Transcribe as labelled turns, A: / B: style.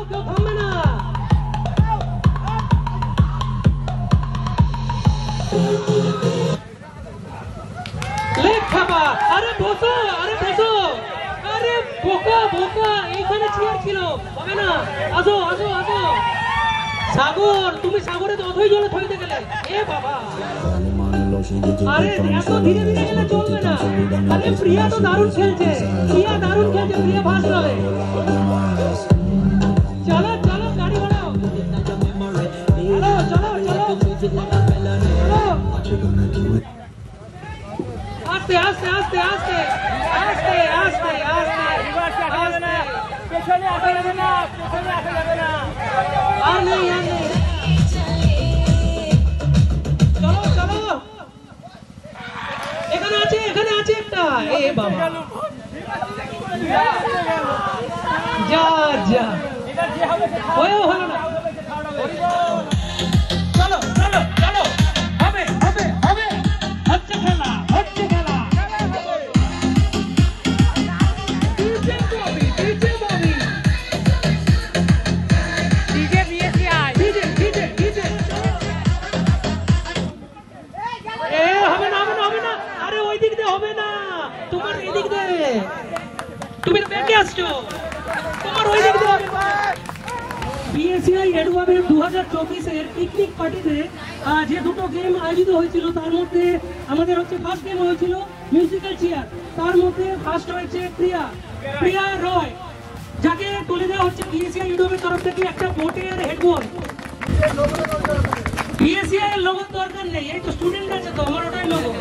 A: কেউ থামবে না। লেখাপা, আরে বসো, আরে বসো, আরে বোকা বোকা, এইখানে চেয়ার ছিল, হবে না, আসো আসো আসো। সাগর, তুমি সাগরে তো অথই জলে থইতে গেলে, এ বাবা, আরে এত ধীরে ধীরে গেলে চলবে না। আরে প্রিয়া তো দারুণ খেলছে, প্রিয়া দারুণ খেলছে, প্রিয়া ফার্স্ট হবে। চলো চলো গাড়ি ঘোড়াও, চলো চলো চলো, আস্তে আস্তে আস্তে আস্তে আস্তে আস্তে আস্তে আস্তে, পেছনে আসা যাবে না, পেছনে আসা যাবে না, আর নেই আর নেই, চলো চলো, এখানে আছে একটা, এ বাবা, যা যা, হলো না, চলো চলো চলো, হবে হবে হবে, হচ্ছে খেলা, হচ্ছে খেলা, DJ Bobby, DJ Bobby, DJ BSI, DJ DJ DJ, এ হবে না হবে না হবে না, আরে ওই দিক দিয়ে হবে না, তোমার এই দিক দিয়ে, তুমি তো ব্যাকে আসছো, তোমার ওই দিক দিয়ে হবে। বিএসসিআই এডুয়াবের 2024-এর পিকনিক পার্টিতে যে দুটো গেম আয়োজিত হয়েছিল, তার মধ্যে আমাদের হচ্ছে ফার্স্ট গেম হয়েছিল মিউজিক্যাল চেয়ার, তার মধ্যে ফার্স্ট হয়েছে প্রিয়া রয়, যাকে তুলে দেওয়া হচ্ছে বিএসসিআই এডুয়াবের তরফ থেকে একটা বোটের হেডফোন। বিএসসিআই এর লোগোর দরকার নেই, এই তো স্টুডেন্ট আছে তো, আমার ওটাই লোগো।